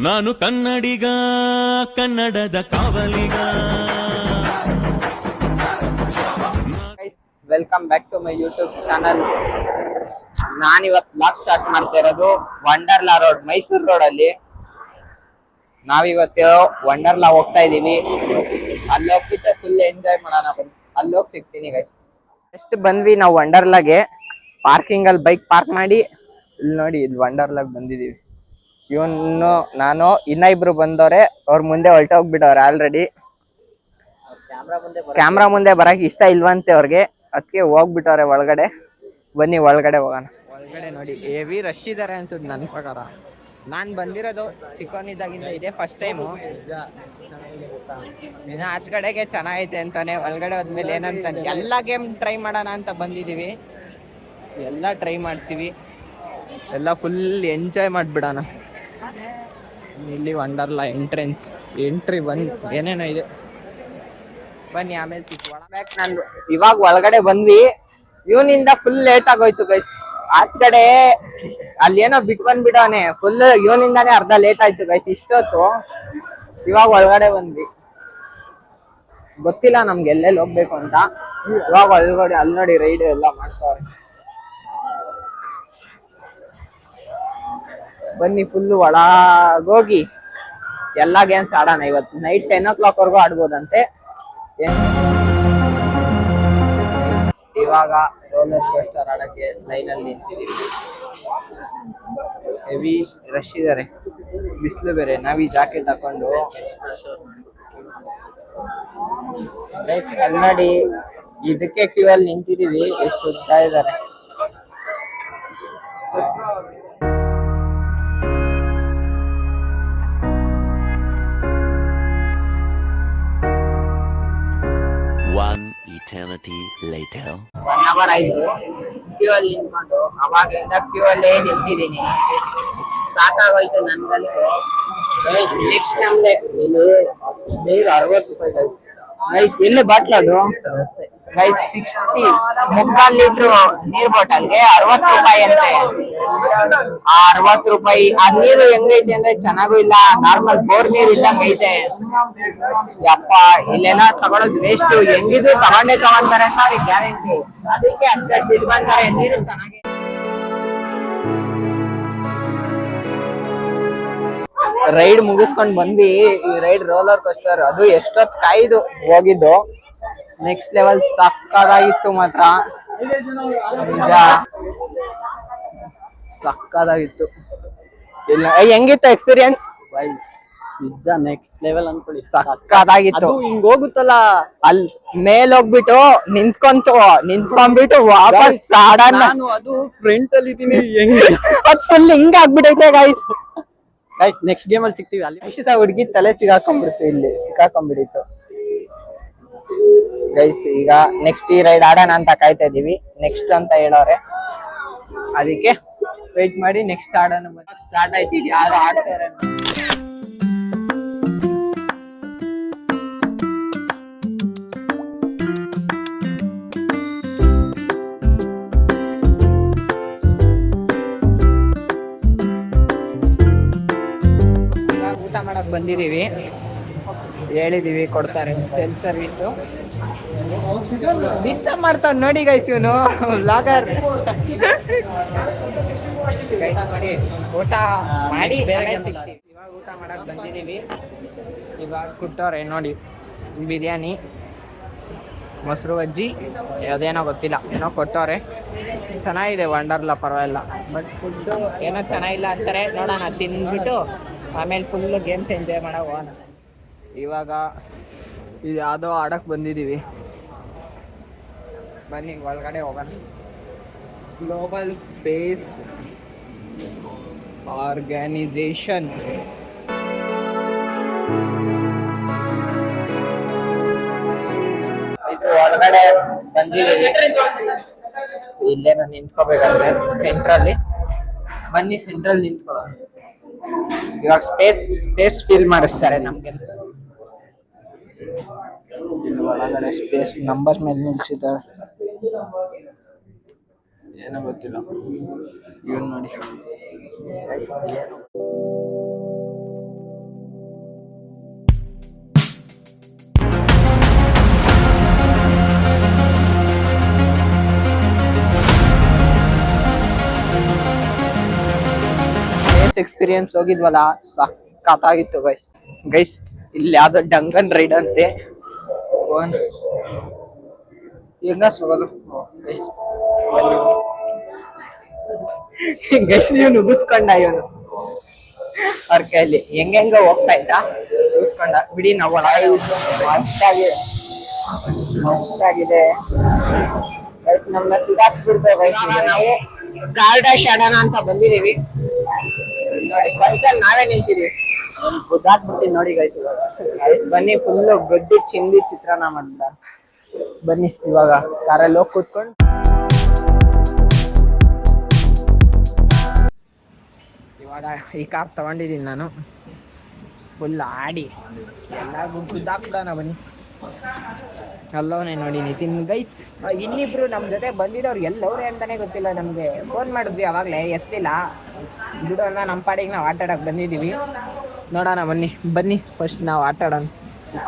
ನಾನು ಕನ್ನಡಿಗ, ಕನ್ನಡದ ಕಾವಲಿಗ. Welcome back to my YouTube channel. ನಾನಿವತ್ತು ಬ್ಲಾಗ್ ಸ್ಟಾರ್ಟ್ ಮಾಡ್ತಾ ಇರೋದು ವಂಡರ್ಲಾ ರೋಡ್, ಮೈಸೂರು ರೋಡ್ ಅಲ್ಲಿ. ನಾವಿವತ್ತು ವಂಡರ್ಲಾ ಹೋಗ್ತಾ ಇದೀವಿ. ಅಲ್ಲಿ ಹೋಗ್ಬಿಟ್ಟು ಫುಲ್ ಎಂಜಾಯ್ ಮಾಡೋಣ. ಅಲ್ಲಿ ಹೋಗಿ ಸಿಗ್ತೀನಿ ಗೈಸ್. ಎಷ್ಟು ಬಂದ್ವಿ ನಾವು ವಂಡರ್ಲಾಗೆ. ಪಾರ್ಕಿಂಗ್ ಅಲ್ಲಿ ಬೈಕ್ ಪಾರ್ಕ್ ಮಾಡಿ ಇಲ್ಲಿ ನೋಡಿ, ಇಲ್ಲಿ ವಂಡರ್ಲಾಗ್ ಬಂದಿದೀವಿ. ಇವನು ನಾನು ಇನ್ನ ಇಬ್ರು ಬಂದವ್ರೆ, ಅವ್ರ ಮುಂದೆ ಹೊರಟೋಗ್ಬಿಟ್ಟವ್ರೆ ಆಲ್ರೆಡಿ. ಕ್ಯಾಮ್ರಾ ಮುಂದೆ ಬರಕ್ ಇಷ್ಟ ಇಲ್ವಂತೆ ಅವ್ರಿಗೆ, ಅದಕ್ಕೆ ಹೋಗ್ಬಿಟ್ಟವ್ರೆ ಒಳಗಡೆ. ಬನ್ನಿ ಒಳಗಡೆ ಹೋಗೋಣ. ಒಳಗಡೆ ನೋಡಿ ಹೆವಿ ರಶ್ ಇದಾರೆ ಅನ್ಸುತ್ತೆ ನನ್ನ ಪ್ರಕಾರ. ನಾನು ಬಂದಿರೋದು ಚಿಕ್ಕವನಿದ್ದಾಗಿಂದ ಇದೇ ಫಸ್ಟ್ ಟೈಮು. ಇನ್ನು ಆಚ ಕಡೆಗೆ ಚೆನ್ನಾಗೈತೆ ಅಂತಾನೆ, ಒಳಗಡೆ ಹೋದ್ಮೇಲೆ ಏನಂತಾನೆ ಎಲ್ಲ ಗೇಮ್ ಟ್ರೈ ಮಾಡೋಣ ಅಂತ ಬಂದಿದ್ದೀವಿ. ಎಲ್ಲ ಟ್ರೈ ಮಾಡ್ತೀವಿ, ಎಲ್ಲ ಫುಲ್ ಎಂಜಾಯ್ ಮಾಡಿಬಿಡೋಣ. ಇಲ್ಲಿ ವಂಡರ್ಲಾ ಎಂಟ್ರಿ ಬಂದು ಏನೇನೋ ಇದೆ. ಬನ್ನಿ ಆಮೇಲೆ ನಾನು ಇವಾಗ ಒಳಗಡೆ ಬಂದ್ವಿ. ಇವನಿಂದ ಫುಲ್ ಲೇಟ್ ಆಗೋಯ್ತು ಗೈಸ್. ಆಚ ಕಡೆ ಅಲ್ಲಿ ಏನೋ ಬಿಟ್ಟು ಬಂದ್ಬಿಡವನೆ, ಫುಲ್ ಇವನಿಂದಾನೇ ಅರ್ಧ ಲೇಟ್ ಆಯ್ತು ಗೈಸ್. ಇಷ್ಟೊತ್ತು ಇವಾಗ ಒಳಗಡೆ ಬಂದ್ವಿ. ಗೊತ್ತಿಲ್ಲ ನಮ್ಗೆ ಎಲ್ಲೆಲ್ಲಿ ಹೋಗ್ಬೇಕು ಅಂತ. ಇವಾಗ ಒಳಗಡೆ ಅಲ್ಲಿ ನೋಡಿ ರೈಡ್ ಎಲ್ಲ ಮಾಡ್ತಾವ್ರೆ. ಬನ್ನಿ ಫುಲ್ ಒಳಗೋಗಿ ಎಲ್ಲಾ ಗೇಮ್ಸ್ ಆಡೋಣ. ಇವತ್ತು ನೈಟ್ 10 o'clock ವರ್ಗೂ ಆಡ್ಬೋದಂತೆ. ಇವಾಗ ರೋಲರ್ ಕೋಸ್ಟರ್ ಆಡಕ್ಕೆ ಲೈನ್ ಅಲ್ಲಿ ನಿಂತಿದೀವಿ. ಹೆವಿ ರಶ್ ಇದಾರೆ, ಬಿಸಿಲು ಬೇರೆ. ನಾವೀ ಜಾಕೆಟ್ ಹಾಕೊಂಡು ಅಲ್ಲಿ ನೋಡಿ ಇದಕ್ಕೆ ಕ್ಯೂ ಅಲ್ಲಿ ನಿಂತಿದೀವಿ. ಎಷ್ಟು ಉದ್ದ ಇದಾರೆ. Eternity later. 1 hour ಆಯ್ತು ಕ್ಯೂ ಅಲ್ಲಿ ನಿಂತ್ಕೊಂಡು. ಅವಾಗ್ಲಿಂದ ಕ್ಯೂ ಅಲ್ಲೇ ನಿಂತಿದ್ದೀನಿ. ಸಾಕಾಗೋಯ್ತು ನನ್ಗಂತೂ. ನೆಕ್ಸ್ಟ್ ನಮ್ದೆ ಇಲ್ಲಿ ನೀರು 60 ರೂಪಾಯಿ ಗೈಸ್. ಎಲ್ಲಿ ಬಾಟ್ಲ್ ಅದು ಗೈಸ್? 60 ಮುಕ್ಕಾಲ್ ಲೀಟ್ರು ನೀರ್ ಬಾಟಲ್ಗೆ 60 ರೂಪಾಯಿ ಅಂತೆ. 60 ರೂಪಾಯಿ. ಆ ನೀರು ಹೆಂಗೈತೆ ಅಂದ್ರೆ ಚೆನ್ನಾಗೂ ಇಲ್ಲ, ನಾರ್ಮಲ್ ಬೋರ್ ನೀರ್ ಇದ್ದಂಗ ಐತೆ. ಯಪ್ಪ, ಇಲ್ಲೆಲ್ಲ ತಗೊಳೋದು ವೇಸ್ಟ್. ಹೆಂಗಿದ್ರು ತಗೊಂತಾರೆ ಅಂತ ಅವ್ರಿಗೆ ಗ್ಯಾರಂಟಿ. ಅದಕ್ಕೆ ಅಷ್ಟೇ ಬಿಟ್ಟು ಬಂತಾರೆ. ನೀರು ಚೆನ್ನಾಗಿ ರೈಡ್ ಮುಗಿಸ್ಕೊಂಡ್ ಬಂದ್ವಿ. ಈ ರೈಡ್ ರೋಲರ್ ಕೋಸ್ಟರ್, ಅದು ಎಷ್ಟೊತ್ತು ಕಾಯ್ದು ಹೋಗಿದ್ದು. ನೆಕ್ಸ್ಟ್ ಲೆವೆಲ್ ಸಕ್ಕದಾಗಿತ್ತು ಮಾತ್ರ, ನಿಜ ಸಕ್ಕದಾಗಿತ್ತು. ಇಲ್ಲ ಹೆಂಗಿತ್ತು ಎಕ್ಸ್ಪೀರಿಯನ್ಸ್? ನಿಜ ನೆಕ್ಸ್ಟ್ ಲೆವೆಲ್ ಅನ್ಕೊಳ್ಳಿ. ಸಕ್ಕದಾಗಿತ್ತು. ಹಿಂಗ್ ಹೋಗುತ್ತಲ್ಲ, ಅಲ್ಲಿ ಮೇಲ್ ಹೋಗ್ಬಿಟ್ಟು ನಿಂತ್ಕೊಂಡ್ಬಿಟ್ಟು ವಾಪಸ್ ಆಡೋಣ. ನಾನು ಅದು ಫ್ರಂಟ್ ಅಲ್ಲಿ ಇದ್ದೀನಿ. ಅದ್ ಫುಲ್ ಹಿಂಗ ಆಗ್ಬಿಟ್ಟೈತೆ ಗೈಸ್. ನೆಕ್ಸ್ಟ್ ಗೇಮ್ ಅಲ್ಲಿ ಸಿಗ್ತೀವಿ. ಅಲ್ಲಿ ಹುಡುಗಿ ತಲೆ ಸಿಕ್ಕಾಕೊಂಡ್ಬಿಟ್ಟಿತ್ತು ಗೈಸ್. ಈಗ ನೆಕ್ಸ್ಟ್ ಈ ರೈಡ್ ಆಡೋಣ ಅಂತ ಕಾಯ್ತಾ ಇದೀವಿ. ನೆಕ್ಸ್ಟ್ ಅಂತ ಹೇಳೋರೆ, ಅದಕ್ಕೆ ವೇಟ್ ಮಾಡಿ ನೆಕ್ಸ್ಟ್ ಆಡೋಣ. ಸ್ಟಾರ್ಟ್ ಆಯ್ತು. ಈಗ ಯಾರು ಆಡ್ತಾರೆ ಊಟ ಮಾಡಕ್ ಬಂದಿದೀವಿ. ಹೇಳಿದೀವಿ ಕೊಡ್ತಾರೆ ಸೆಲ್ಫ್ ಸರ್ವಿಸು. ಡಿಸ್ಟರ್ಬ್ ಮಾಡ್ತಾವ್ ನೋಡಿ ಗೈಸ್ ಇವನು ವ್ಲಾಗರ್. ಊಟ ಮಾಡಿ ಇವಾಗ ಊಟ ಮಾಡಕ್ ಬಂದಿದೀವಿ. ಇವಾಗ ಕೊಟ್ಟವ್ರೆ ನೋಡಿ ಬಿರಿಯಾನಿ, ಮೊಸರು ಬಜ್ಜಿ, ಅದೇನೋ ಗೊತ್ತಿಲ್ಲ, ಏನೋ ಕೊಟ್ಟವ್ರೆ. ಚೆನ್ನಾಗಿದೆ ವಂಡರ್ಲಾ, ಪರವಾಗಿಲ್ಲ. ಬಟ್ ಫುಡ್ಡು ಏನೋ ಚೆನ್ನಾಗಿಲ್ಲ ಅಂತಾರೆ. ನೋಡೋಣ, ತಿಂದ್ಬಿಟ್ಟು ಆಮೇಲೆ ಫುಲ್ಲು ಗೇಮ್ಸ್ ಎಂಜಾಯ್ ಮಾಡೋ ಹೋಗೋಣ. ಇವಾಗ ಇದು ಯಾವುದೋ ಆಡಕ್ಕೆ ಬಂದಿದ್ದೀವಿ. ಬನ್ನಿ ಒಳಗಡೆ ಹೋಗೋಣ. Global space organisation. ಇದು ಒಳಗಡೆ ಬಂದಿದ್ದೀವಿ. ಇಲ್ಲೇನೋ ನಿಂತ್ಕೋಬೇಕಂದ್ರೆ ಸೆಂಟ್ರಲ್ಲಿ. ಬನ್ನಿ ಸೆಂಟ್ರಲ್ ನಿಂತ್ಕೊಳ್ಳೋಣ. ಇವಾಗ ಸ್ಪೇಸ್ ಫೀಲ್ ಮಾಡಿಸ್ತಾರೆ ನಮ್ಗೆ. ಒಳಗಡೆ ಸ್ಪೇಸ್ ನಂಬರ್ ಮೇಲೆ ನಿಲ್ಸಿದ್ದಾರೆ. ಏನೋ ಗೊತ್ತಿಲ್ಲ. ಇವನ್ ನೋಡಿ ಎಕ್ಸ್ಪೀರಿಯನ್ಸ್ ಹೋಗಿದ್ವಲ್ಲ ಸಖತ್ತಾಗಿತ್ತು ಗೈಸ್. ಗೈಸ್ ಇಲ್ಲಿ ಯಾವ್ದೋ ಡಂಗನ್ ರೈಡ್ ಅಂತೆ. ಹೆಂಗ ಹೋಗೋದು ಗೈಸ್, ನೀವು ನುಗ್ಗಿಸ್ಕೊಂಡ ಇವನು ಅವ್ರ ಕೈಯಲ್ಲಿ ಹೆಂಗ ಹೋಗ್ತಾ ಇದ್ದ, ನುಗ್ಗಿಸ್ಕೊಂಡ ಬಿಡಿ. ನಾವು ಮಸ್ತಾಗಿದೆ ಗೈಸ್. ನಮ್ಮನ್ನ ಸುಧಾರಿಸ್ಬಿಡ್ತೇವೆ ಗೈಸ್. ನಾವು ಗಾರ್ಡನ್ ಶಾಡನ ಅಂತ ಬಂದಿದೀವಿ ನೋಡಿ. ಬೈಕಲ್ಲಿ ನಾವೇ ನಿಂತಿದೀವಿ, ಗುದ್ದಾಕ್ಬಿಡ್ತೀನಿ ನೋಡಿ ಗೈಸ್. ಬನ್ನಿ, ಫುಲ್ ಗದ್ದಿ ಚಿಂದಿ ಚಿತ್ರಾನ್ನ ಮಾಡ್ದ. ಬನ್ನಿ ಇವಾಗ ಕಾರಲ್ಲಿ ಹೋಗಿ ಕೂತ್ಕೊಂಡು ಇವಾಗ ಈ ಕಾರ್ ತಗೊಂಡಿದ್ದೀನಿ ನಾನು. ಫುಲ್ ಆಡಿ ಎಲ್ಲ ಗುದ್ದಾಕ್ಬಿಡೋಣ ಬನ್ನಿ. ಅಲ್ಲವನೇ ನೋಡಿ ನಿತಿನ್ ಗೈಸ್. ಇನ್ನಿಬ್ರು ನಮ್ಮ ಜೊತೆ ಬಂದಿದ್ದವ್ರು ಎಲ್ಲವ್ರೆ ಅಂತಾನೆ ಗೊತ್ತಿಲ್ಲ ನಮಗೆ. ಫೋನ್ ಮಾಡಿದ್ವಿ ಅವಾಗಲೇ, ಎತ್ತಿಲ್ಲ. ಬಿಡೋಣ, ನಮ್ಮ ಪಾಡಿಗೆ ನಾವು ಆಟ ಆಡೋಕೆ ಬಂದಿದ್ದೀವಿ. ನೋಡೋಣ ಬನ್ನಿ. ಬನ್ನಿ ಫಸ್ಟ್ ನಾವು ಆಟ ಆಡೋಣ.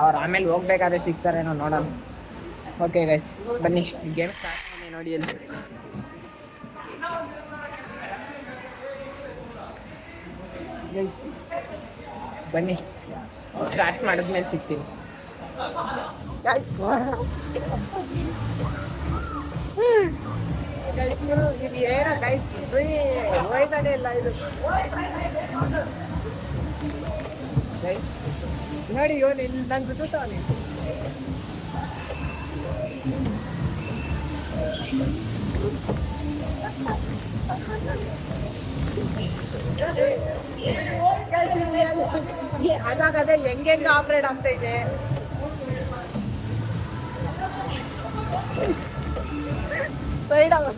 ಅವ್ರು ಆಮೇಲೆ ಹೋಗ್ಬೇಕಾದ್ರೆ ಸಿಗ್ತಾರೇನೋ ನೋಡೋಣ. ಓಕೆ ಗೈಸ್ ಬನ್ನಿ, ಗೇಮ್ ಸ್ಟಾರ್ಟ್ ಮಾಡಿ ನೋಡಿ. ಅಲ್ಲಿ ಬನ್ನಿ, ಸ್ಟಾರ್ಟ್ ಮಾಡಿದ್ಮೇಲೆ ಸಿಗ್ತೀನಿ ಗೈಸ್. ಇದು ಏನೋ ಗೈಸ್, ಹೋಯ್ತಾನೆ ಇಲ್ಲ ಇದು ಗೈಸ್. ನೋಡಿ ಇವನು ಇಲ್ಲಿ ನಂಗೆ ಗೊತ್ತಾನೆ. ಅದಾಗದೆ ಹೆಂಗೆಂಗ ಆಪರೇಟ್ ಆಗ್ತಾ ಇದೆ. ಸೈಡ್ ಅವ್ನು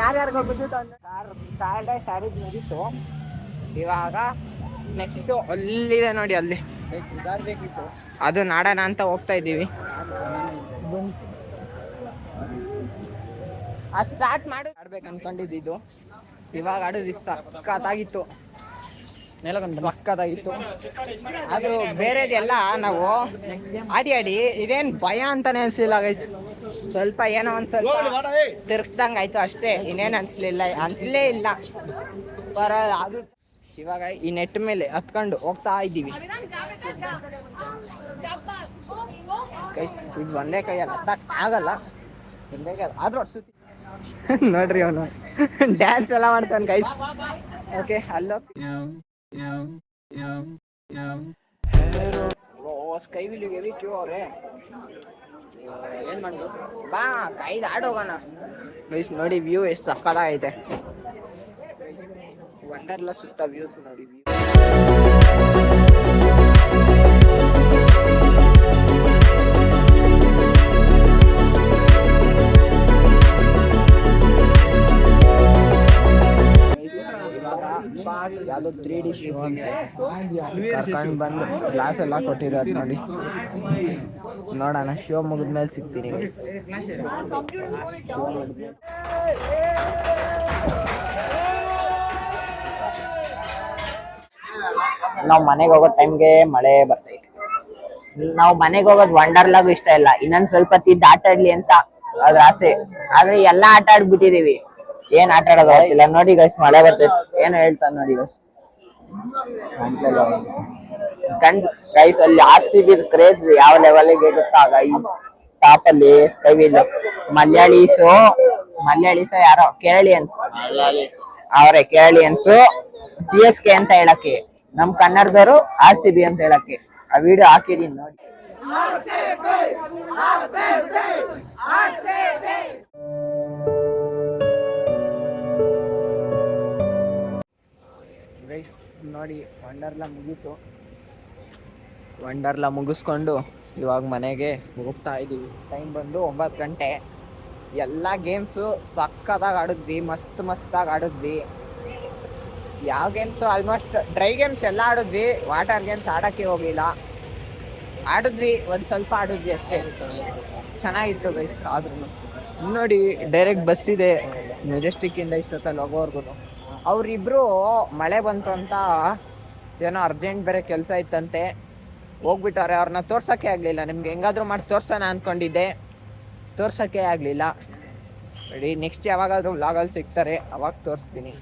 ಯಾರ್ಯಾರಿಗೋ ಬಿದ್ದಿತ್ತು. ಸಾರಿದ್ ಮುಗೀತು. ಇವಾಗ ನೆಕ್ಸ್ಟ್ ಅಲ್ಲಿದೆ ನೋಡಿ, ಅಲ್ಲಿ ಅದು ನಾಡೋಣ ಅಂತ ಹೋಗ್ತಾ ಇದ್ದೀವಿ. ಸ್ಟಾರ್ಟ್ ಮಾಡಿ ಆಡ್ಬೇಕು ಅನ್ಕೊಂಡಿದ್ದು. ಇವಾಗ ಆಡೋದು ಸಕ್ಕತ್ತಾಗಿತ್ತು, ಸಕ್ಕತ್ತಾಗಿತ್ತು. ಅದು ಬೇರೆದೆಲ್ಲ ನಾವು ಆಡಿ ಇದೇನು ಭಯ ಅಂತಾನೆ ಅನ್ಸಲಿಲ್ಲ ಗೈಸ್. ಸ್ವಲ್ಪ ಏನೋ ಒಂದ್ ಸ್ವಲ್ಪ ತಿರ್ಗಿಸ್ದಂಗೆ ಆಯ್ತು ಅಷ್ಟೇ, ಇನ್ನೇನು ಅನ್ಸಲೇ ಇಲ್ಲ. ಅದು ಇವಾಗ ಈ ನೆಟ್ ಮೇಲೆ ಹತ್ಕೊಂಡು ಹೋಗ್ತಾ ಇದ್ದೀವಿ ಗೈಸ್. ಇದು ಒಂದೇ ಕೈಯಲ್ಲಿ ಹತ್ತಕ್ ಆಗಲ್ಲ, ಒಂದೇ ಕೈ ಆದ್ರೂ ಹತ್ತುತ್ತಿ. ನೋಡ್ರಿ ಅವನು ಡ್ಯಾನ್ಸ್ ಎಲ್ಲ ಮಾಡ್ತಾನೆ ಗೈಸ್. ಓಕೆ ಅಲ್ಲೋಗಿ ಸ್ಕೈ ವಿಲಿಗೆ ಕ್ಯೂ ಅವ್ರೆ. ಏನ್ ಮಾಡಿದ್ರು ಬಾ ಕೈದು ಆಡೋಗೋಣ ಗೈಸ್. ನೋಡಿ ವ್ಯೂ ಎಷ್ಟು ಸಕ್ಕತ್ತಾಗೈತೆ. ವಂಡರ್ಲಾ ಸುತ್ತ ವ್ಯೂಸ್ ನೋಡಿ. ಯಾವ್ದೋ 3D ಶೋ ಅಂತೆ ಕರ್ಕೊಂಡು ಬಂದು ಗ್ಲಾಸ್ ಎಲ್ಲ ಕೊಟ್ಟಿದ್ದಾರೆ ನೋಡಿ. ನೋಡೋಣ, ಶೋ ಮುಗಿದ್ಮೇಲೆ ಸಿಗ್ತೀನಿ. ನಾವು ಮನೆಗೆ ಹೋಗೋ ಟೈಮ್ಗೆ ಮಳೆ ಬರ್ತೈತೆ. ನಾವು ಮನೆಗೆ ಹೋಗೋದು ವಂಡರ್ಲಾಗೂ ಇಷ್ಟ ಇಲ್ಲ, ಇನ್ನೊಂದ್ ಸ್ವಲ್ಪ ತಿದ್ದು ಆಟ ಆಡ್ಲಿ ಅಂತ ಅದ್ರ ಆಸೆ. ಆದ್ರೆ ಎಲ್ಲಾ ಆಟ ಆಡ್ಬಿಟ್ಟಿದೀವಿ, ಏನ್ ಆಟ ಆಡೋದು ಗೊತ್ತಿಲ್ಲ. ನೋಡಿ ಗೈಸ್ ಮಳೆ ಬರ್ತೈತೆ, ಏನು ಹೇಳ್ತಾನೆ ನೋಡಿ ಗೈಸ್. ಗೈಸ್ ಅಲ್ಲಿ RCB ಕ್ರೇಜ್ ಯಾವ ಲೆವೆಲ್ಗೆ ಗೊತ್ತಾ ಗೈಸ್. ಟಾಪ್ ಅಲ್ಲಿ ಮಲಯಾಳೀಸ್ ಯಾರೋ ಕೇರಳಿಯನ್ಸ್ ಅವರೇ. ಕೇರಳಿಯನ್ಸ್ CSK ಅಂತ ಹೇಳಕ್ಕೆ, ನಮ್ ಕನ್ನಡದವರು RCB ಅಂತ ಹೇಳಕ್ಕೆ. ಆ ವಿಡಿಯೋ ಹಾಕಿದೀನಿ ನೋಡಿ. ಗೈಸ್ ನೋಡಿ ವಂಡರ್ಲಾ ಮುಗಿಸ್ಕೊಂಡು ಇವಾಗ ಮನೆಗೆ ಹೋಗ್ತಾ ಇದೀವಿ. ಟೈಮ್ ಬಂದು 9 ಗಂಟೆ. ಎಲ್ಲ ಗೇಮ್ಸು ಸಕ್ಕತ್ತಾಗಿ ಆಡಿದ್ವಿ, ಮಸ್ತಾಗಿ ಆಡಿದ್ವಿ. ಯಾವ ಗೇಮ್ಸು ಆಲ್ಮೋಸ್ಟ್ ಡ್ರೈ ಗೇಮ್ಸ್ ಎಲ್ಲ ಆಡಿದ್ವಿ, ವಾಟರ್ ಗೇಮ್ಸ್ ಆಡೋಕ್ಕೆ ಹೋಗಲಿಲ್ಲ. ಆಡಿದ್ವಿ, ಒಂದು ಸ್ವಲ್ಪ ಆಡಿದ್ವಿ ಅಷ್ಟೇ. ಚೆನ್ನಾಗಿತ್ತು ಗೈಸ್. ಆದ್ರೂ ನೋಡಿ ಡೈರೆಕ್ಟ್ ಬಸ್ ಇದೆ ಮೆಜೆಸ್ಟಿಕ್ಕಿಂದ ಇಷ್ಟೊತ್ತಲ್ಲಿ ಹೋಗೋರ್ಗು. ಅವರಿಬ್ರು ಮಳೆ ಬಂತು ಅಂತ ಏನೋ ಅರ್ಜೆಂಟ್ ಬೇರೆ ಕೆಲಸ ಇತ್ತಂತೆ, ಹೋಗ್ಬಿಟ್ಟವ್ರೆ. ಅವ್ರನ್ನ ತೋರ್ಸೋಕ್ಕೆ ಆಗಲಿಲ್ಲ. ನಿಮ್ಗೆ ಹೆಂಗಾದ್ರೂ ಮಾಡಿ ತೋರ್ಸೋಣ ಅಂದ್ಕೊಂಡಿದ್ದೆ, ತೋರ್ಸೋಕ್ಕೆ ಆಗಲಿಲ್ಲ. ರೆಡಿ, ನೆಕ್ಸ್ಟ್ ಯಾವಾಗಾದ್ರೂ ವ್ಲಾಗಲ್ಲಿ ಸಿಗ್ತಾರೆ, ಅವಾಗ ತೋರಿಸ್ತೀನಿ.